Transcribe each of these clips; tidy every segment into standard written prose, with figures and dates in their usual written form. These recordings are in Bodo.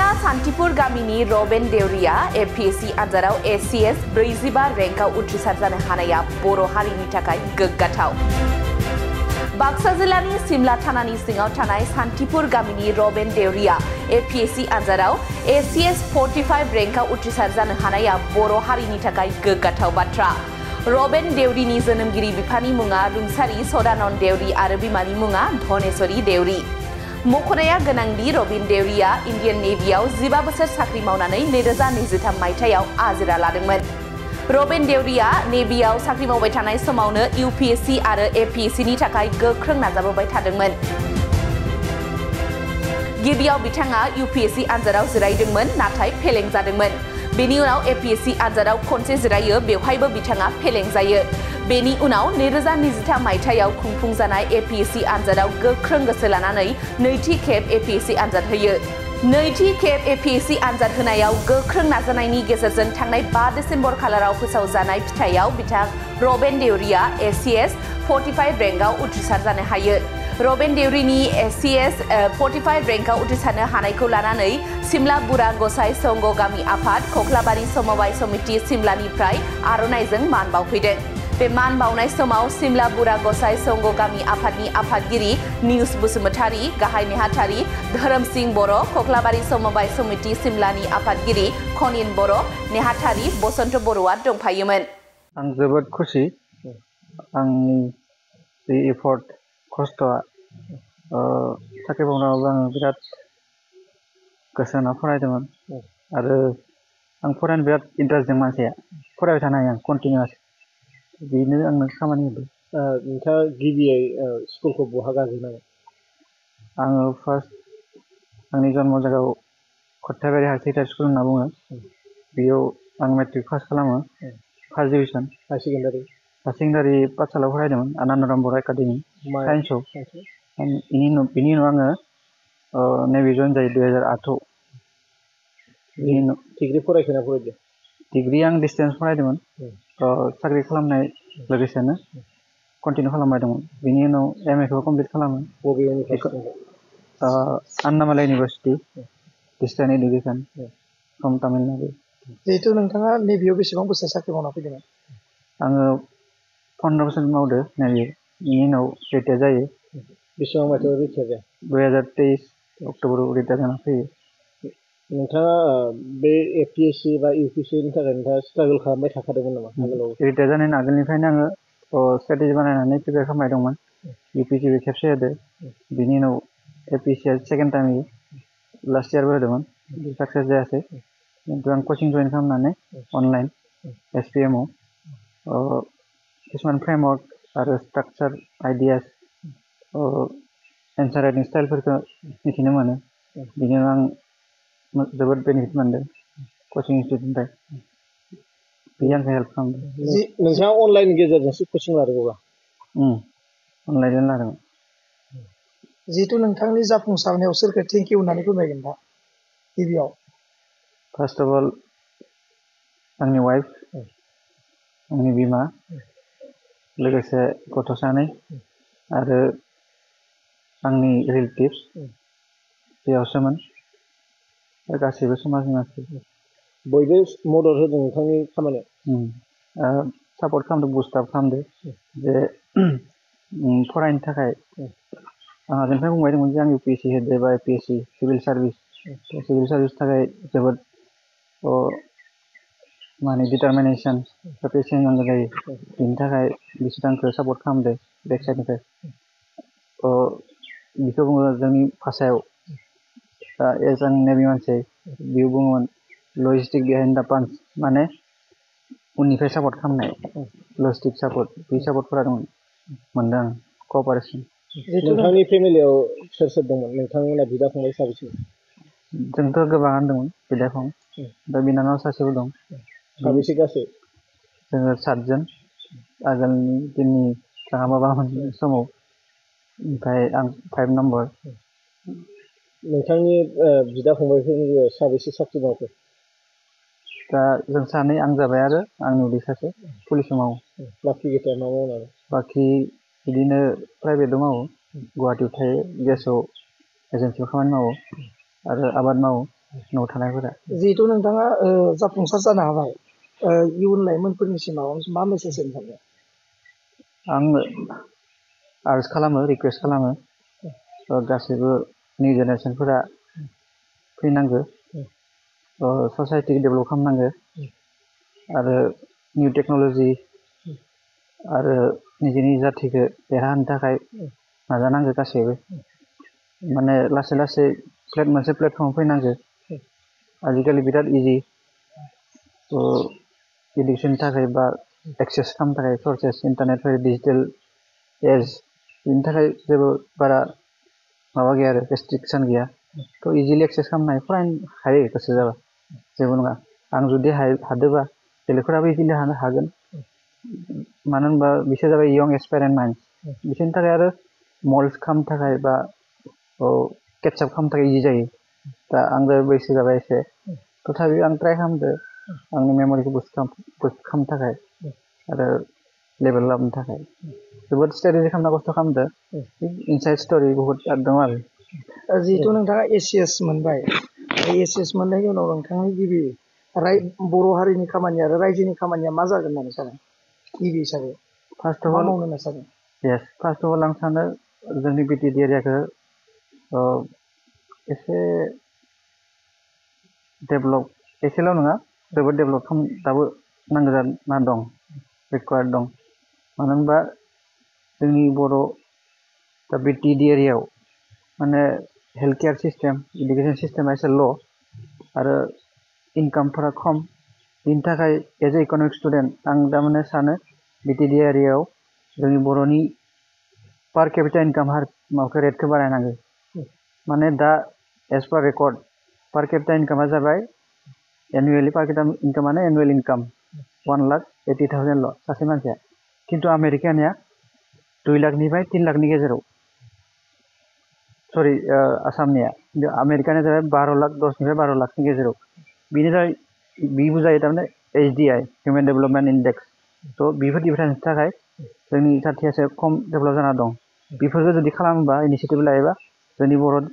जिल्ला सान्तिपुर गामिनि रबेन देउरिया एपीएससी आनजादाव एसीएस 45 रेंकआव उथ्रिसार जानो हानाया बर' हारिनि थाखाय गोग्गाथाव। बाक्सा जिल्लानि सिमला थानानि सिङाव थानाय सान्तिपुर गामिनि रबेन देउरिया एपीएससी आनजादाव एसीएस 45 रेंकआव उथ्रिसार जानो हानाया बर' हारिनि थाखाय गोग्गाथाव बाथ्रा। रबेन देउरिनि जोनोमगिरि बिफानि मुङा रुंसारि सदानन्द देउरि आरो बिमानि मुङा धनेश्वरी देउरि। मख'नाया गोनांदि रबेन देउरिया इन्डियान नेभियाव 15 बोसोर साख्रि मावनानै 2023 मायथाइयाव आजिरा लादोंमोन। रबेन देउरिया नेभियाव साख्रि मावबाय थानाय समावनो यूपीएससी आरो एपीएससीनि थाखाय गोख्रों नाजाबोबाय थादोंमोन। गिबियाव बिथाङा यूपीएससी आनजादाव जिरायदोंमोन नाथाय फेलें जादोंमोन। बेनि उनाव एपीएससी आनजादाव खनसे जिरायो बेवहायबो बिथाङा फेलें जायो। बेनि उनाव 2023 मायथाइयाव खुंफुंजानाय एपीएससी आनजादाव गोख्रों गोसो लानानै नैथि खेब एपीएससी आनजाद होयो। नैथि खेब एपीएससी आनजाद होनायाव गोख्रों नाजानायनि गेजेरजों थांनाय 5 डिसेम्बर खालाराव फोसावजानाय फिथाइयाव बिथां रबेन देउरिया एसीएस 45 रेंकआव उथ्रिसार जानो हायो। रबेन देउरिनि एसीएस 45 रेंकआव उथ्रिसारनो हानायखौ लानानै सिमला बुरा गसाइ संघ गामि आफाद कख्लाबारि समबाय समिति सिमलानिफ्राय आर'नाइजों मान बावफैदों। बे मान बावनाय समाव सिमला बुरा गसाइ संघ गामि आफादनि आफादगिरि निउस बसुमतारी, गाहाय नेहाथारि धोरोम सिंह बर', कख्लाबारि समबाय समिति सिमलानि आफादगिरि खनिन बर', नेहाथारि बसन्त बर'आ दंफायोमोन। आं जोबोद खुसि। आंनि जि एफर्ट खस्थ'आ साख्रि मावनायाव आं बिराद गोसो होना फरायदोंमोन आरो आं फरायनो बिराद इन्टारेस्ट दं। मानसिया फरायबाय थानो हायो आं कन्टिनिउआस। बेनो आंनो खामानि होदों। नोंथाङा गिबियै स्कुलखौ बहा गारजेनाय? आङो फार्स्ट आंनि जन्म जायगायाव खट्टाबारि हायार सेकेन्डारि स्कुल होनना बुङो। बेयाव आं मेट्रिक पास खालामो, फार्स्ट डिभिजन। हायार सेकेन्डारि पाठशालायाव फरायदोंमोन आनन्दराम बर' एकाडेमि साइन्सआव। बेनि उनाव आङो नेभि जइन जायो 2008आव। डिग्री फरायखोना फरायदों? डिग्री आं डिस्टेन्स फरायदोंमोन, साख्रि खालामनाय लोगोसेनो कन्टिनिउ खालामबाय दंमोन। बेनि उनाव एमए खौ कमप्लिट खालामो। बबे university? Annamalai university distance education from Tamil Nadu. जिहेतु नोंथाङा नेभियाव बेसेबां बोसोर साख्रि मावना फैदोंमोन? आङो 15 बोसोर मावदो नेभियाव। बेनि उनाव रिटायार जायो। बेसेबां मायथाइयाव रिटायार जाया? 2023 अक्ट'बराव रिटायार जाना फैयो। नोंथाङा बे एपीएससी बा यूपीएससीनि थाखाय नोंथाङा स्ट्रागल खालामबाय थाखादोंमोन नामा? रिटायार जानायनि आगोलनिफ्रायनो आङो स्ट्रेटेजि बानायनानै प्रिपेयार खालामबाय दंमोन। यूपीएससी खेबसे होदो, बिनि उनाव एपीएससी सेकेन्ड टाइम लास्ट इयारबो होदोंमोन, साक्सेस जायासै। खिन्थु आं कचिं जइन खालामनानै अनलाइन एसपीएमआव किसुमान फ्रेमवर्क आरो स्ट्राक्चार आइडियास एन्सार राइटिं स्टाइलफोरखौ मिथिनो मोनो। बिनि उनाव आं जोबोद बेनिफिट मोनदों कचिं इनस्टिट्यूटनिफ्राय। बेयो आंखौ हेल्प खालामदों। नोंथाङा अनलाइननि गेजेरजोंसो कचिं लादोंबा? अनलाइनजों लादोंमोन। जिहेतु नोंथांनि जाफुंसारनायाव सोरखौ थेंक इउ होननानै फोरमायगोन दा गिबियाव? फार्स्ट अफ अल आंनि वाइफ, आंनि बिमा, लोगोसे गथ' सानै आरो आंनि रिलेटिभ्स बेयावसोमोन। गासैबो समाजनि मानसि बयबो मदद होदों नोंथांनि खामानियाव? सापर्ट खालामदों, बुस्टआप खालामदों जे फरायनो थाखाय। आं आगोलनिफ्राय बुंबाय दंमोन जे आं यूपीएससी होदो बा एपीएससी सिभिल सार्भिस थाखाय जोबोद माने डिटारमिनेसन प्रिपेरेसन नांगौ जायो। बेनि थाखाय बिसोर आंखौ सापर्ट खालामदों बेक साइडनिफ्राय। बेखौ बुङो जोंनि भाषायाव एज आं नेभि मानसि बेयाव बुङोमोन लजिस्टिक बिहाइन्ड दा पान्च, माने उननिफ्राय सापर्ट खालामनाय लजिस्टिक सापर्ट। बे सापर्टफोरा मोनदों आं क'अपारेसन। नोंथांनि फेमिलियाव सोर सोर दंमोन? नोंथांमोना बिदा फंबाय साबेसे? जोंथ' गोबाङानो दंमोन, बिदा फं। दा बिनानाव सासेबो दं। साबेसे गासै? जोङो 7 जन आगोलनि दिननि बाबामोन समाव। ओमफ्राय आं 5 नम्बर। नोंथांनि बिदा फंबायफोरनि साबेसे साख्रि मावखो? दा जों सानै, आं जाबाय आरो आंनि उदै सासे पुलिसाव मावो। बाखि गिटार मा मावनानै? बाखि बिदिनो प्राइभेटआव मावो, गुवाहाटियाव थायो, गेसाव एजेन्सियाव खामानि मावो आरो आबाद मावो। न'आव थानायफोरा जिहेतु नोंथाङा जाफुंसार जानो हाबाय इयुन लाइमोनफोरनिसिम माबा मोनसे मा मेसेज होनो सानो? आं आर्ज खालामो रिकुवेस्ट खालामो गासैबो निउ जेनेरेसनफोरा फैनांगो ससाइटिखौ डेभेलप खालामनांगो आरो निउ टेक्न'लजि आरो निजेनि जाथिखौ देरहाहोनो थाखाय नाजानांगो गासैबो माने लासै लासै मोनसे प्लेटफर्माव फैनांगो आजिखालि बिराद इजि इडुकेसननि थाखाय बा एक्सेस खालामनो थाखाय सर्सेस इन्टारनेट डिजिटेल एज बेनि थाखाय जेबो बारा माबा गैया आरो रेस्ट्रिक्सन गैया थ' इजिलि एक्सेस खालामनो हायो फरायनो हायो गोसो जाबा जेबो नङा आं जुदि हादोंबा बेलेगफोराबो इजिलि हागोन मानो होनबा बिसोर जाबाय यं एसपायरेन्ट माइन्ड बिसोरनि थाखाय आरो मल्ड खालामनो थाखाय बा केटचाप खालामनो थाखाय इजि जायो दा आंबो बैसो जाबाय एसे तथापि आं ट्राय खालामदो आंनि मेम'रिखौ बुस्ट खालामनो थाखाय आरो लेभेल लाबोनो थाखाय जोबोद स्ट्रेटेजि खालामना खस्थ' खालामदो इनसाइड स्ट'रि बहुत दं आरो जिहेतु नोंथाङा एसिएस मोनबाय एसिएस मोननायनि उनाव नोंथांनि गिबि बर' हारिनि खामानि आरो रायजोनि खामानिया मा जागोन होननानै सानो गिबि हिसाबै फार्स्ट अफ मा अल मावनो होनना सानो? फार्स्ट अफ अल आं सानो जोंनि बिटिएडि एरियाखौ एसे डेभेलप एसेल' नङा जोबोद डेभेलप दाबो नांगौ जाना दं रिक्वायार्ड दं मानो होनबा जोंनि बर' दा बिटिएडि एरियायाव माने हेल्थ केयार सिस्टेम इडुकेसन सिस्टेमा एसे ल' आरो इनकामफोरा खम बिनि थाखाय एज ए इक'नमिक स्टुडेन्ट आं दा माने सानो बिटिएडि एरियायाव जोंनि बर'नि पार केपिटा इनकाम माबाखौ रेटखौ बारायनांगौ माने दा एज पार रेकर्ड पार केपिटा इनकामा जाबाय एनुवेलि पार केपिटा इनकामानो एनुवेल इनकाम 1,80,000ल' सासे मानसिया खिन्थु आमेरिकानिया 2 लाखनिफ्राय 3 लाखनि गेजेराव सरि आसामनिया आमेरिकानिया जाबाय 12 लाख 10निफ्राय 12 लाखनि गेजेराव बेनो जाबाय बि बुजायो थारमाने HDI हिउमेन डेभेलपमेन्ट इन्डेक्स थ' बेफोर डिफारेन्सनि थाखाय जोंनि जाथिया एसे खम डेभेलप जाना दं बेफोरखौ जुदि खालामोबा इनिसियेटिभ लायोबा जोंनि बर'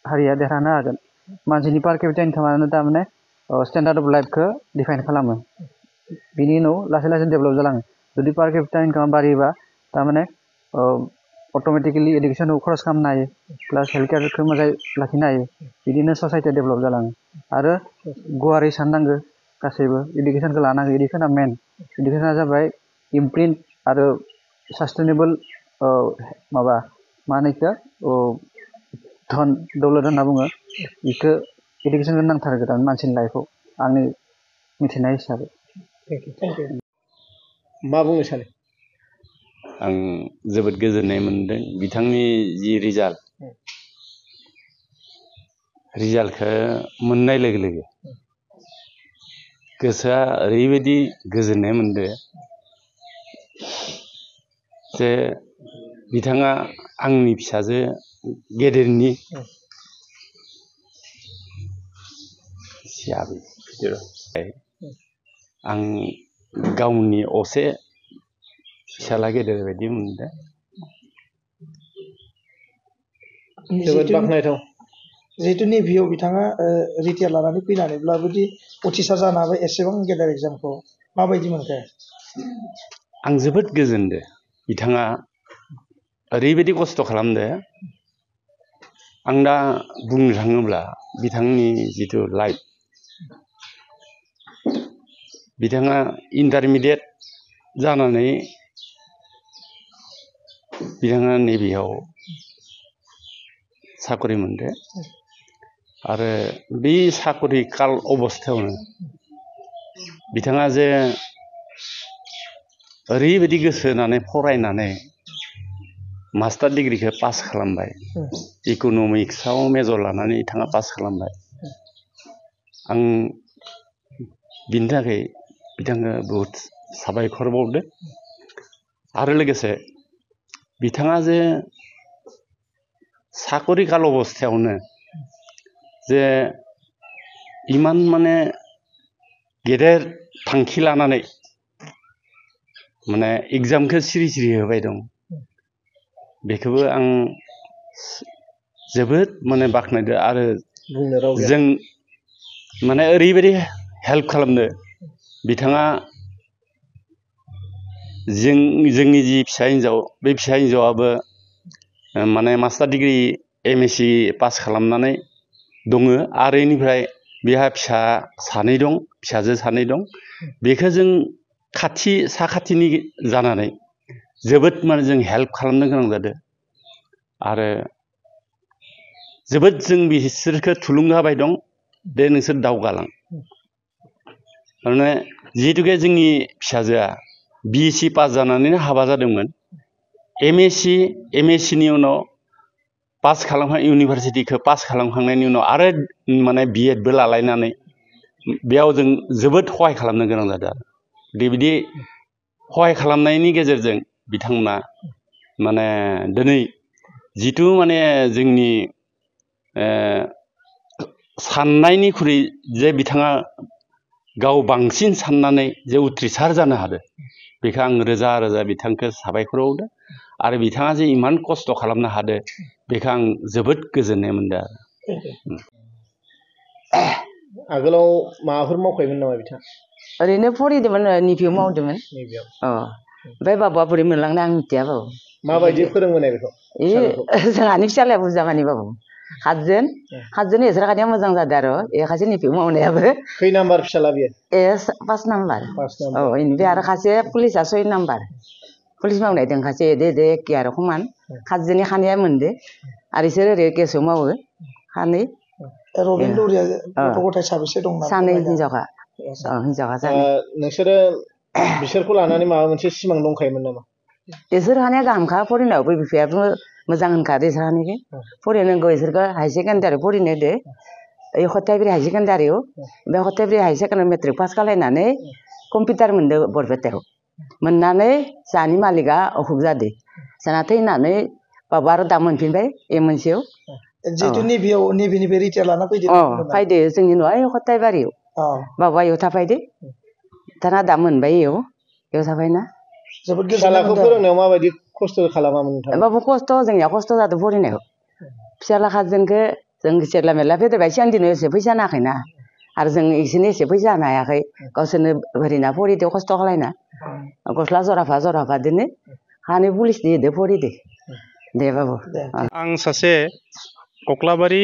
हारिया देरहानो हागोन मानसिनि पार केपिटा इनकामानो थारमाने स्टेन्डार्ड अफ लाइफखौ डिफाइन खालामो बिनि उनाव लासै लासै डेभेलप जालाङो जुदि पार केपिटा इनकामा बारायोबा थारमाने अट'मेटिकेलि इडुकेसनाव खरस खालामनो हायो प्लास हेल्थ केयारखौ मोजाङै लाखिनो हायो बिदिनो ससाइटिया डेभेलप जालाङो आरो गुवारै साननांगौ गासैबो इडुकेसनखौ लानांगौ इडुकेसना मेन इडुकेसना जाबाय इमप्रिन्ट आरो सास्टेनेबल माबा मा होनो बेखौ धन दौलत होनना बुङो बेखौ इडुकेसनखौ नांथारगौ थारमाने मानसिनि लाइफआव आंनि मिथिनाय हिसाबै मा बुंनो सानो? आं जोबोद गोजोननाय मोनदों बिथांनि जि रिजाल्टखौ मोननाय लोगो लोगो गोसोआ ओरैबायदि गोजोननाय मोनदों जे बिथाङा आंनि फिसाजो गेदेरनि आं गावनि असे फिसाला गेदेर बायदि मोनदों जोबोद बाख्नायथाव जिहेतु नेभियाव बिथाङा रिटायार लानानै फैनानैब्लाबोदि उथ्रिसार जानो हाबाय एसेबां गेदेर एग्जामखौ माबायदि मोनखो? आं जोबोद गोजोनदों बिथाङा ओरैबायदि खस्थ' खालामदो आं दा बुंनो थाङोब्ला बिथांनि जिथु लाइफ बिथाङा इन्टारमिडियेट जानानै बिथाङा नेभियाव साकरि मोनदो आरो बे साकरि काल अबस्थायावनो बिथाङा जे ओरैबायदि गोसो होनानै फरायनानै मास्टार डिग्रिखौ पास खालामबाय इक'नमिक्सआव मेजर लानानै बिथाङा पास खालामबाय आं बिनि थाखाय बिथाङा बहुद साबायखर बावदो आरो लोगोसे बिथाङा जे साकरि काल अबस्थायावनो जे इमान माने गेदेर थांखि लानानै माने एग्जामखौ सिरि सिरि होबाय दं बेखौबो आं जोबोद माने बाख्नायदो आरो माने ओरैबायदि हेल्प खालामनो बिथाङा जोंनि जि फिसा हिन्जाव बे फिसा हिन्जावाबो माने मास्टार डिग्री MSc पास खालामनानै दङ आरो इनिफ्राय बिहा फिसाजो सानै दं बेखौ जों साखाथिनि जानानै जोबोद माने जों हेल्प खालामनो गोनां जादों आरो जोबोद जों बिसोरखौ थुलुंगा होबाय दं दे नोंसोर दावगालां माने जिहेतुके जोंनि फिसाजोआ BSc पास जानानैनो हाबा जादोंमोन MSc नि उनाव पास इउनिभारसिटिखौ पास खालामखांनायनि उनाव आरो माने B.Ed बो लालायनानै बेयाव जों जोबोद सहाय खालामनो गोनां जादों आरो बेबायदि सहाय खालामनायनि गेजेरजों बिथांमोना माने दिनै जिथु माने जोंनि साननायनिख्रुइ जे बिथाङा गाव बांसिन साननानै जे उथ्रिसार जानो हादों बेखौ आं रोजा रोजा बिथांखौ साबायखर बावदों आरो बिथाङा जे इमान खस्थ' खालामनो हादों बेखौ आं जोबोद गोजोननाय मोनदों आरो आगोलाव माबाफोर मावखायोमोन नामा बिथाङा ओरैनो फरायदोंमोन निपिआव मावदोंमोन ओमफ्राय बाबुआ बोरै मोनलांनाय आं मिथिया बाबु माबायदि फोरोंबोनाय बेखौ जोंहानि फिसालाया बुरजा मानि बाबु सातजन इसोर खानिया मोजां जादों आरो खासे निपिआव मावनायाबो खै नाम्बार फिसाला बियो 5 नाम्बार इनिफ्राय आरो खासे पुलिसा 6 नाम्बार पुलिस मावनाय दं खासे एदे एखे आरो समान सातजननि खानैया मोनदो आरो इसोर ओरै केसआव मावो खानै रबिन दौरिया गथ' गथाय साबेसे दं सानै हिनजावखा सानै नोंसोरो बिसोरखौ लानानै माबा मोनसे सिमां दंखायोमोन नामा इसोर हानाया गाहामखा फरायनायाव बिफायाबो मोजां होनखादो इसोर हानिखौ फरायनांगौ इसोरखौ हाई सेकेन्डारि फरायनो होदो ओइ खथायब्रि हाई सेकेन्डारियाव बे खथायब्रि हाई सेकेन्डारि मेट्रिक पास खालायनानै कम्पिउटार मोनदो बरपेटायाव मोननानै जाहानि मालिकआ अखुब जादो जाना थैनानै बाबा आरो दा मोनफिनबाय मोनसेयाव जितु नेभिनिफ्राय रिटायार लाना फैदो फैदो जोंनि न'आ खथायबारियाव बाबा इयाव थाफायदो दाना दा मोनबाय इयाव थाफायना जोबोद फिसालाखौ फोरोंनायाव माबायदि खस्थ' खालामामोन नोंथाङा बाबु खस्थ' जोंनिया खस्थ' जादों फरायनायाव फिसाला खाजोनखौ जों जेला मेरला फेदेरबाय सिगां दिनाव एसे फैसा नाङाखैना आरो जों इसोरनो एसे फैसा होनो हायाखै गावसोरनो ओरैनो फरिदो खस्थ' खालायना गस्ला जराफा दोनो हानि पुलिसनि होदो फरिदो दे बाबु आं सासे कक्लाबारि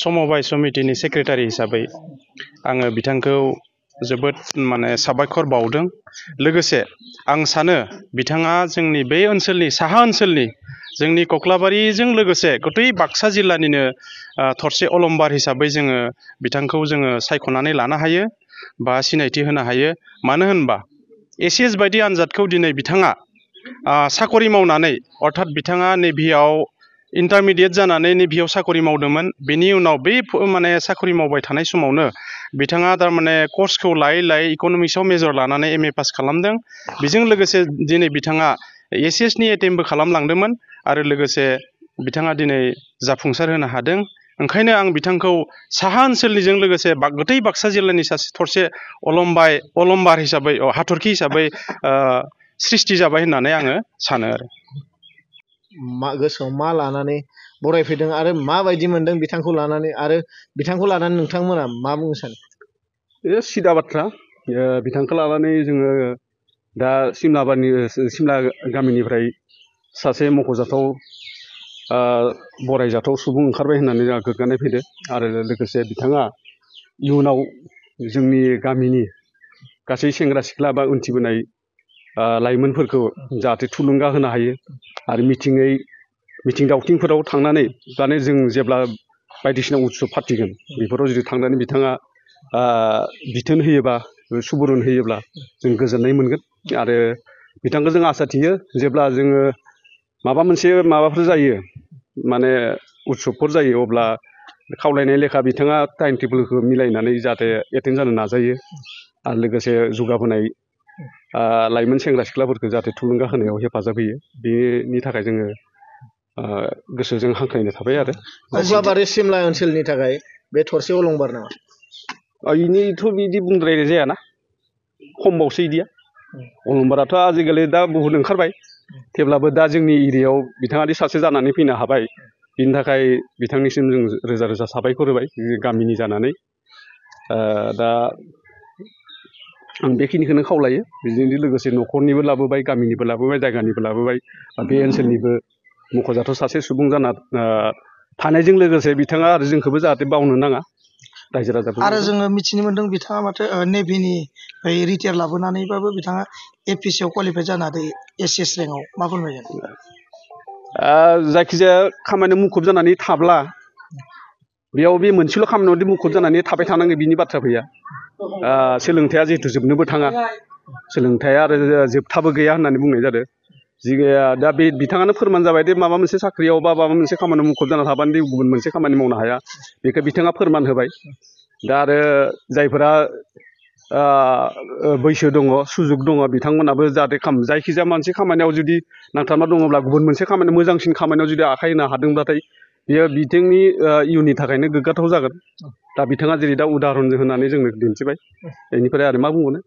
समबाय समितिनि सेक्रेटारि हिसाबै आङो बिथांखौ जोबोद माने साबायखर बावदों लोगोसे आं सानो बिथाङा जोंनि बे ओनसोलनि साहा ओनसोलनि जोंनि कक्लाबारिजों लोगोसे गतै बाक्सा जिल्लानिनो थरसे अलंबार हिसाबै जोङो बिथांखौ जोङो सायख'नानै लानो हायो बा सिनायथि होनो हायो मानो होनबा एसिएस बायदि आनजादखौ दिनै बिथाङा साकरि मावनानै अर्थात बिथाङा नेभियाव इन्टारमिडियेट जानानै नेभियाव साकरि मावदोंमोन बेनि उनाव बे माने साकरि मावबाय थानाय समावनो बिथाङा थारमाने कर्सखौ लायै इक'नमिक्सआव मेजर लानानै MA पास खालामदों बेजों लोगोसे दिनै बिथाङा एसिएसनि एटेम्पबो खालामलांदोंमोन आरो लोगोसे बिथाङा दिनै जाफुंसार होनो हादों ओंखायनो आं बिथांखौ साहा ओनसोलनिजों लोगोसे गतै बाक्सा जिल्लानि सासे थरसे अलंबार हिसाबै हाथरखि हिसाबै सृष्टि जाबाय होननानै आङो सानो आरो गोसोआव मा लानानै बरायफैदों आरो माबायदि मोनदों बिथांखौ लानानै आरो बिथांखौ लानानै नोंथांमोना मा बुंनो सानो बे सिदा बाथ्रा बिथांखौ लानानै जोङो दा सिमला गामिनिफ्राय सासे मख'जाथाव बरायजाथाव सुबुं ओंखारबाय होननानै जोंहा गोग्गानाय फैदों आरो लोगोसे बिथाङा इयुनाव जोंनि गामिनि गासै सेंग्रा सिख्ला बा उन्थिबोनाय लाइमोनफोरखौ जाहाथे थुलुंगा होनो हायो आरो मिथिं दावथिंफोराव थांनानै दाने जों जेब्ला बायदिसिना उत्सब फाथिगोन बेफोराव जुदि थांनानै बिथाङा बिथोन होयोबा सुबुरुन होयोब्ला जों गोजोननाय मोनगोन आरो बिथांखौ जों आसा थियो जेब्ला जोङो माबाफोर जायो माने उत्सबफोर जायो अब्ला खावलायनाय लेखा बिथाङा टाइम टेबोलखौ मिलायनानै जाहाथे एटेन्ड जानो नाजायो आरो लोगोसे जौगाबोनाय लाइमोन सेंग्रा सिख्लाफोरखौ जाहाथे थुलुंगा होनायाव हेफाजाब होयो बेनि थाखाय जोङो गोसोजों हांख्रायनाय थाबाय आरो कक्लाबारि सिमला ओनसोलनि थाखाय बे थरसे अलंबार नामा इनिथ' बिदि बुंद्रायनाय जायाना खमबावसो इदिया अलंबाराथ' आजिखालि दा बहुद ओंखारबाय थेवब्लाबो दा जोंनि एरियायाव बिथाङादि सासे जानानै फैनो हाबाय बिनि थाखाय बिथांनिसिम जों रोजा रोजा साबायखर होबाय गामिनि जानानै दा आं बेखिनिखौनो खावलायो बेजों लोगोसे न'खरनिबो लाबोबाय गामिनिबो लाबोबाय जायगानिबो लाबोबाय बे ओनसोलनिबो मख'जाथाव सासे सुबुं जाना थानायजों लोगोसे बिथाङा आरो जोंखौबो जाहाथे बावनो नाङा रायजो राजाफोर आरो जोङो मिथिनो मोन्दों बिथाङा माथो नेभिनि रिटायार लाबोनानैबाबो बिथाङा एपिएससिआव क्वालिफाइ जानो हादों एसिएस रेंकआव मा फोरमायगोन जायखिजाया खामानियाव मुखुब जानानै थाब्ला बेयाव बे मोनसेल' खामानियाव मुखुब जानानै थाबाय थानांगौ बिनि बाथ्रा फैया सोलोंथाइया जिहेथु जोबनोबो थाङा सोलोंथाइया आरो जोबथाबो गैया होननानै बुंनाय जादों दा बे बिथाङानो फोरमान जाबाय दे माबा मोनसे साख्रियाव बा माबा मोनसे खामानियाव मुखुब जाना थाबानो दे गुबुन मोनसे खामानि मावनो हाया बेखौ बिथाङा फोरमान होबाय दा आरो जायफोरा बैसो दङ सुजुग दङ बिथांमोनाबो जाहाथे जायखिजाया मोनसे खामानियाव जुदि नांथाबना दङब्ला गुबुन मोनसे खामानि मोजांसिन खामानियाव जुदि आखाइ होनो हादोंब्लाथाय बेयो बिथांनि इयुननि थाखायनो गोग्गाथाव जागोन दा बिथाङा जेरै दा उदाहरन होनानै जोंनो दिन्थिबाय बेनिफ्राय आरो मा बुंबावनो